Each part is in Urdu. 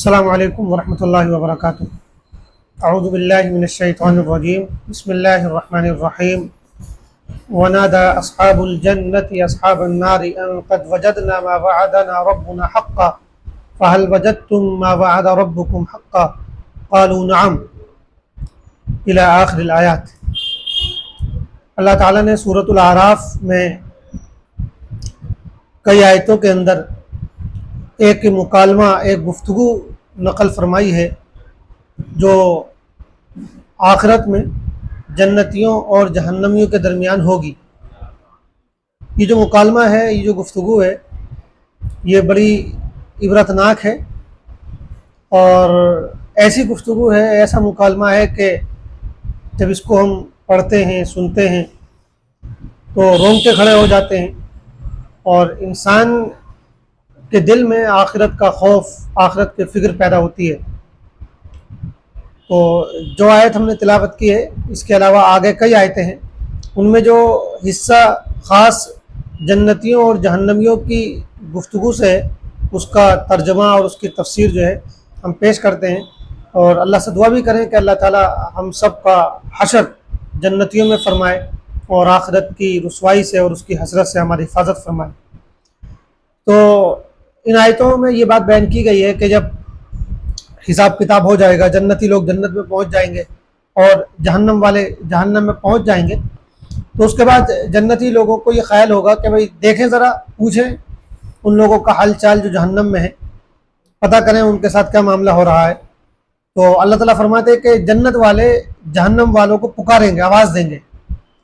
السلام علیکم ورحمۃ اللہ وبرکاتہ۔ اعوذ باللہ من الشیطان الرجیم، بسم اللہ الرحمن الرحیم۔ ونادى اصحاب الجنة اصحاب النار ان قد وجدنا ما وعدنا ربنا حقا فهل وجدتم ما وعد ربكم حقا قالوا نعم الى آخر الآیات۔ اللہ تعالیٰ نے سورۃ الاعراف میں کئی آیتوں کے اندر ایک مکالمہ، ایک گفتگو نقل فرمائی ہے جو آخرت میں جنتیوں اور جہنمیوں کے درمیان ہوگی۔ یہ جو مکالمہ ہے، یہ جو گفتگو ہے، یہ بڑی عبرتناک ہے اور ایسی گفتگو ہے، ایسا مکالمہ ہے کہ جب اس کو ہم پڑھتے ہیں، سنتے ہیں تو رونگٹے کھڑے ہو جاتے ہیں اور انسان کے دل میں آخرت کا خوف، آخرت کی فکر پیدا ہوتی ہے۔ تو جو آیت ہم نے تلاوت کی ہے، اس کے علاوہ آگے کئی آیتیں ہیں، ان میں جو حصہ خاص جنتیوں اور جہنمیوں کی گفتگو سے ہے، اس کا ترجمہ اور اس کی تفسیر جو ہے ہم پیش کرتے ہیں، اور اللہ سے دعا بھی کریں کہ اللہ تعالی ہم سب کا حشر جنتیوں میں فرمائے اور آخرت کی رسوائی سے اور اس کی حسرت سے ہماری حفاظت فرمائے۔ تو ان آیتوں میں یہ بات بیان کی گئی ہے کہ جب حساب کتاب ہو جائے گا، جنتی لوگ جنت میں پہنچ جائیں گے اور جہنم والے جہنم میں پہنچ جائیں گے، تو اس کے بعد جنتی لوگوں کو یہ خیال ہوگا کہ بھئی دیکھیں، ذرا پوچھیں ان لوگوں کا حال چال جو جہنم میں ہے، پتہ کریں ان کے ساتھ کیا معاملہ ہو رہا ہے۔ تو اللہ تعالیٰ فرماتے ہیں کہ جنت والے جہنم والوں کو پکاریں گے، آواز دیں گے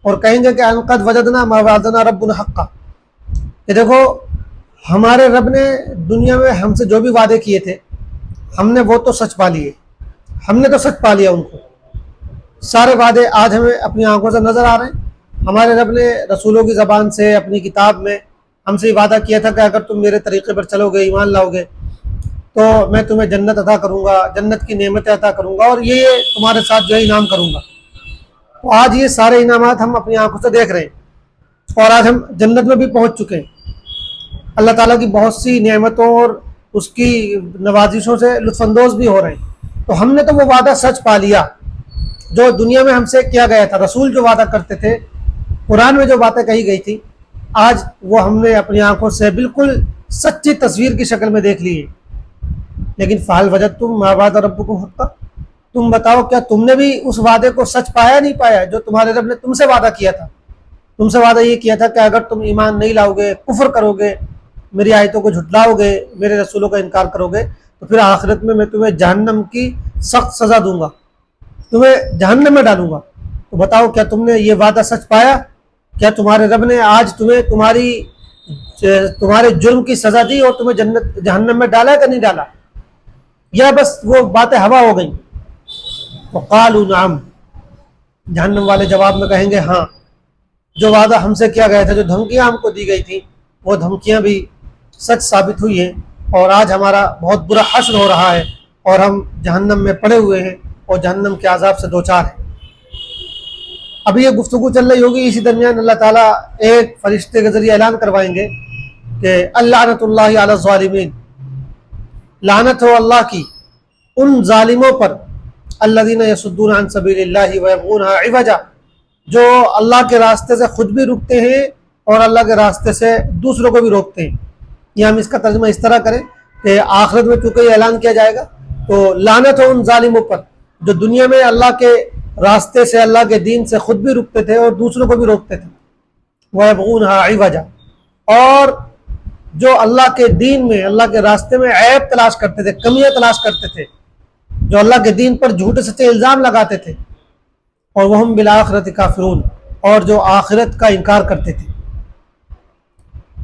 اور کہیں گے کہ ان قد وجدنا ما وعدنا ربنا حقا، کہ دیکھو ہمارے رب نے دنیا میں ہم سے جو بھی وعدے کیے تھے، ہم نے وہ تو سچ پا لیے، ہم نے تو سچ پا لیا ان کو، سارے وعدے آج ہمیں اپنی آنکھوں سے نظر آ رہے ہیں۔ ہمارے رب نے رسولوں کی زبان سے اپنی کتاب میں ہم سے یہ وعدہ کیا تھا کہ اگر تم میرے طریقے پر چلو گے، ایمان لاؤ گے، تو میں تمہیں جنت عطا کروں گا، جنت کی نعمتیں عطا کروں گا اور یہ تمہارے ساتھ جو ہے انعام کروں گا۔ تو آج یہ سارے انعامات ہم اپنی آنکھوں سے دیکھ رہے ہیں اور آج ہم جنت میں بھی پہنچ چکے ہیں۔ اللہ تعالیٰ کی بہت سی نعمتوں اور اس کی نوازشوں سے لطف اندوز بھی ہو رہے ہیں۔ تو ہم نے تو وہ وعدہ سچ پا لیا جو دنیا میں ہم سے کیا گیا تھا، رسول جو وعدہ کرتے تھے، قرآن میں جو باتیں کہی گئی تھی، آج وہ ہم نے اپنی آنکھوں سے بالکل سچی تصویر کی شکل میں دیکھ لی ہے۔ لیکن فَهَلْ وَجَدْتُم مَا وَعَدَ رَبُّكُمْ حَقًّا، تم بتاؤ کیا تم نے بھی اس وعدے کو سچ پایا نہیں پایا جو تمہارے رب نے تم سے وعدہ کیا تھا؟ تم سے وعدہ یہ کیا تھا کہ اگر تم ایمان نہیں لاؤ گے، کفر کرو گے، میری آیتوں کو جھٹلاؤ گے، میرے رسولوں کا انکار کرو گے، تو پھر آخرت میں تمہیں جہنم کی سخت سزا دوں گا، تمہیں جہنم میں ڈالوں گا۔ تو بتاؤ کیا تم نے یہ وعدہ سچ پایا؟ کیا تمہارے رب نے آج تمہیں تمہارے جرم کی سزا دی اور تمہیں جہنم میں ڈالا کہ نہیں ڈالا، یا بس وہ باتیں ہوا ہو گئیں؟ وقالوا نعم، جہنم والے جواب میں کہیں گے ہاں، جو وعدہ ہم سے کیا گیا تھا، جو دھمکیاں ہم کو دی گئی تھیں، وہ دھمکیاں بھی سچ ثابت ہوئی ہیں اور آج ہمارا بہت برا حشر ہو رہا ہے اور ہم جہنم میں پڑے ہوئے ہیں اور جہنم کے عذاب سے دوچار ہیں۔ ابھی یہ گفتگو چل رہی ہوگی، اسی درمیان اللہ تعالیٰ ایک فرشتے کے ذریعے اعلان کروائیں گے کہ اللعنۃ اللہ علی الظالمین، لعنت ہو اللہ کی ان ظالموں پر، الذین یصدون عن سبیل اللہ ویبغونہا عوجا، جو اللہ کے راستے سے خود بھی رکتے ہیں اور اللہ کے راستے سے دوسروں کو بھی روکتے ہیں۔ یا ہم اس کا ترجمہ اس طرح کریں کہ آخرت میں چونکہ یہ اعلان کیا جائے گا تو لعنت ہو ان ظالموں پر جو دنیا میں اللہ کے راستے سے، اللہ کے دین سے خود بھی رکتے تھے اور دوسروں کو بھی روکتے تھے، وَيَبْغُونَهَا عِوَجًا، اور جو اللہ کے دین میں، اللہ کے راستے میں عیب تلاش کرتے تھے، کمیاں تلاش کرتے تھے، جو اللہ کے دین پر جھوٹے سچے الزام لگاتے تھے، اور وَهُمْ بِالْآخِرَةِ كَافِرُونَ، اور جو آخرت کا انکار کرتے تھے۔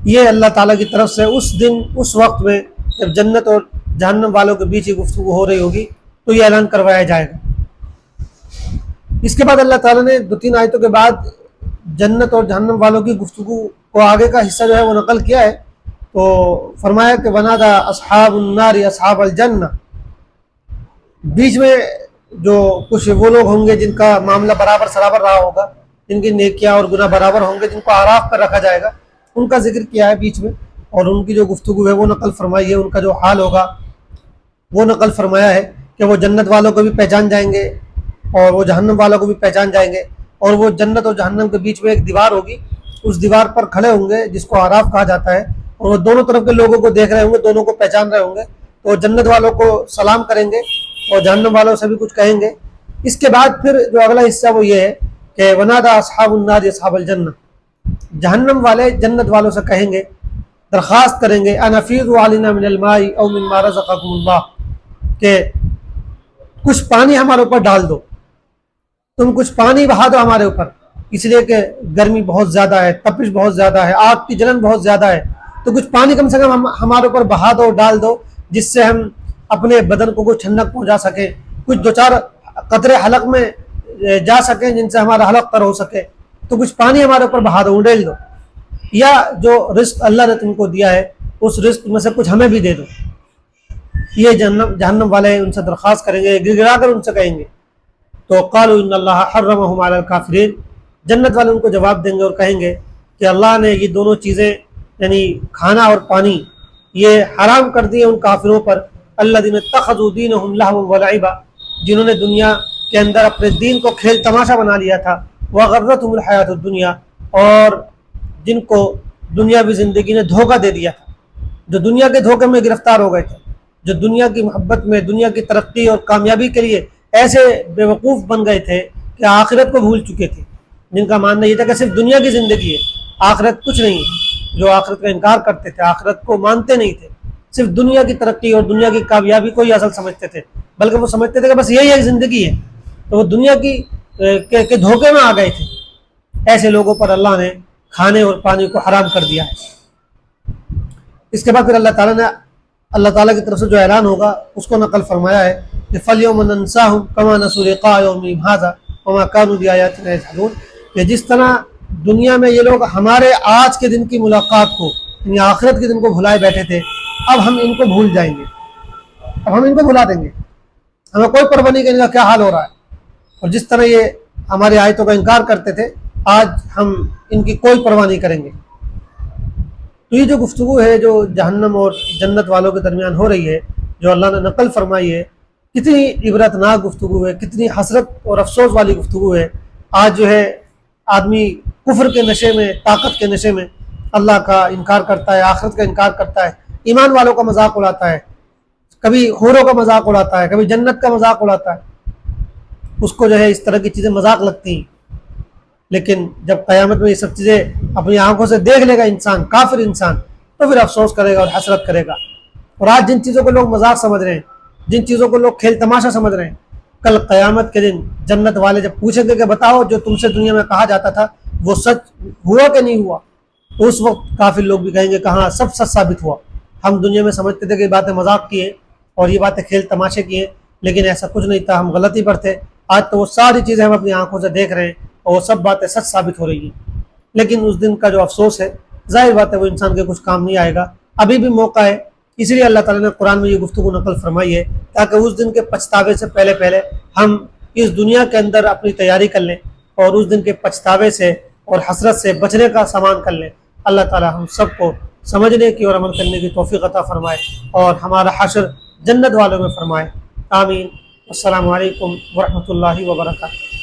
یہ اللہ تعالیٰ کی طرف سے اس دن، اس وقت میں جب جنت اور جہنم والوں کے بیچ ہی گفتگو ہو رہی ہوگی تو یہ اعلان کروایا جائے گا۔ اس کے بعد اللہ تعالیٰ نے 2-3 آیتوں کے بعد جنت اور جہنم والوں کی گفتگو کو آگے کا حصہ جو ہے وہ نقل کیا ہے، تو فرمایا کہ وَنَادَى أَصْحَابُ النَّارِ أَصْحَابَ الْجَنَّةِ، بیچ میں جو کچھ وہ لوگ ہوں گے جن کا معاملہ برابر سرابر رہا ہوگا، جن کی نیکیاں اور گناہ برابر ہوں گے، جن کو اعراف پر رکھا جائے گا، ان کا ذکر کیا ہے بیچ میں، اور ان کی جو گفتگو ہے وہ نقل فرمائی ہے، ان کا جو حال ہوگا وہ نقل فرمایا ہے کہ وہ جنت والوں کو بھی پہچان جائیں گے اور وہ جہنم والوں کو بھی پہچان جائیں گے، اور وہ جنت اور جہنم کے بیچ میں ایک دیوار ہوگی، اس دیوار پر کھڑے ہوں گے جس کو آراف کہا جاتا ہے، اور وہ دونوں طرف کے لوگوں کو دیکھ رہے ہوں گے، دونوں کو پہچان رہے ہوں گے، تو جنت والوں کو سلام کریں گے اور جہنم والوں سے بھی کچھ کہیں گے۔ اس کے بعد پھر جو اگلا حصہ وہ یہ ہے کہ ونادا اصحاب النار اصحاب الجنہ، جہنم والے جنت والوں سے کہیں گے، درخواست کریں گے ان افیضوا علینا من الماء او مما رزقکم اللہ، کہ کچھ پانی ہمارے اوپر ڈال دو، تم کچھ پانی بہا دو ہمارے اوپر، اس لیے کہ گرمی بہت زیادہ ہے، تپش بہت زیادہ ہے، آگ کی جلن بہت زیادہ ہے، تو کچھ پانی کم سے کم ہمارے اوپر بہا دو، ڈال دو، جس سے ہم اپنے بدن کو کچھ ٹھنڈک پہنچا سکیں، کچھ دو چار قطرے حلق میں جا سکیں جن سے ہمارا حلق تر ہو سکے، تو کچھ پانی ہمارے اوپر بہا دو، اڈیل دو، یا جو رزق اللہ نے تم کو دیا ہے اس رزق میں سے کچھ ہمیں بھی دے دو۔ یہ جہنم والے ان سے درخواست کریں گے، گر گرا کر ان سے کہیں گے، تو قالوا ان اللہ حرمهم علی الکافرین، جنت والے ان کو جواب دیں گے اور کہیں گے کہ اللہ نے یہ دونوں چیزیں یعنی کھانا اور پانی یہ حرام کر دیے ان کافروں پر، الذین اتخذوا دینہم لہوا ولعبا، جنہوں نے دنیا کے اندر اپنے دین کو کھیل تماشا بنا لیا تھا، وغرتہم الحیات الدنیا، اور جن کو دنیاوی زندگی نے دھوکہ دے دیا تھا، جو دنیا کے دھوکے میں گرفتار ہو گئے تھے، جو دنیا کی محبت میں، دنیا کی ترقی اور کامیابی کے لیے ایسے بے وقوف بن گئے تھے کہ آخرت کو بھول چکے تھے، جن کا ماننا یہ تھا کہ صرف دنیا کی زندگی ہے، آخرت کچھ نہیں ہے، جو آخرت کا انکار کرتے تھے، آخرت کو مانتے نہیں تھے، صرف دنیا کی ترقی اور دنیا کی کامیابی کو ہی اصل سمجھتے تھے، بلکہ وہ سمجھتے تھے کہ بس یہی ایک زندگی ہے، تو وہ دنیا کے دھوکے میں آ گئے تھے۔ ایسے لوگوں پر اللہ نے کھانے اور پانی کو حرام کر دیا ہے۔ اس کے بعد پھر اللہ تعالیٰ کی طرف سے جو اعلان ہوگا اس کو نقل فرمایا ہے کہ فَالْيَوْمَ نَنْسَاهُمْ كَمَا نَسُوا لِقَاءَ يَوْمِهِمْ هَٰذَا وَمَا كَانُوا بِآيَاتِنَا يَجْحَدُونَ، کہ جس طرح دنیا میں یہ لوگ ہمارے آج کے دن کی ملاقات کو، یعنی آخرت کے دن کو بھلائے بیٹھے تھے، اب ہم ان کو بھول جائیں گے، اب ہم ان کو بھلا دیں گے، ہمیں کوئی پرواہ نہیں کہ ان کا کیا حال ہو رہا ہے، اور جس طرح یہ ہماری آیتوں کا انکار کرتے تھے آج ہم ان کی کوئی پرواہ نہیں کریں گے۔ تو یہ جو گفتگو ہے جو جہنم اور جنت والوں کے درمیان ہو رہی ہے، جو اللہ نے نقل فرمائی ہے، کتنی عبرت ناک گفتگو ہے، کتنی حسرت اور افسوس والی گفتگو ہے۔ آج جو ہے آدمی کفر کے نشے میں، طاقت کے نشے میں اللہ کا انکار کرتا ہے، آخرت کا انکار کرتا ہے، ایمان والوں کا مذاق اڑاتا ہے، کبھی حوروں کا مذاق اڑاتا ہے، کبھی جنت کا مذاق اڑاتا ہے، اس کو جو ہے اس طرح کی چیزیں مذاق لگتی ہیں، لیکن جب قیامت میں یہ سب چیزیں اپنی آنکھوں سے دیکھ لے گا انسان، کافر انسان، تو پھر افسوس کرے گا اور حسرت کرے گا۔ اور آج جن چیزوں کو لوگ مذاق سمجھ رہے ہیں، جن چیزوں کو لوگ کھیل تماشا سمجھ رہے ہیں، کل قیامت کے دن جنت والے جب پوچھیں گے کہ بتاؤ جو تم سے دنیا میں کہا جاتا تھا وہ سچ ہوا کہ نہیں ہوا، تو اس وقت کافر لوگ بھی کہیں گے کہ ہاں سب سچ ثابت ہوا، ہم دنیا میں سمجھتے تھے کہ یہ باتیں مذاق کی ہیں اور یہ باتیں کھیل تماشے کی ہیں، لیکن ایسا کچھ نہیں تھا، ہم غلطی پر تھے، آج تو وہ ساری چیزیں ہم اپنی آنکھوں سے دیکھ رہے ہیں اور وہ سب باتیں سچ ثابت ہو رہی ہیں۔ لیکن اس دن کا جو افسوس ہے ظاہر بات ہے وہ انسان کے کچھ کام نہیں آئے گا، ابھی بھی موقع ہے، اس لیے اللہ تعالیٰ نے قرآن میں یہ گفتگو نقل فرمائی ہے تاکہ اس دن کے پچھتاوے سے پہلے ہم اس دنیا کے اندر اپنی تیاری کر لیں اور اس دن کے پچھتاوے سے اور حسرت سے بچنے کا سامان کر لیں۔ اللہ تعالیٰ ہم سب کو سمجھنے کی اور عمل کرنے کی توفیق عطا فرمائے اور ہمارا حشر جنت والوں میں فرمائے، آمین۔ السلام علیکم ورحمۃ اللہ وبرکاتہ۔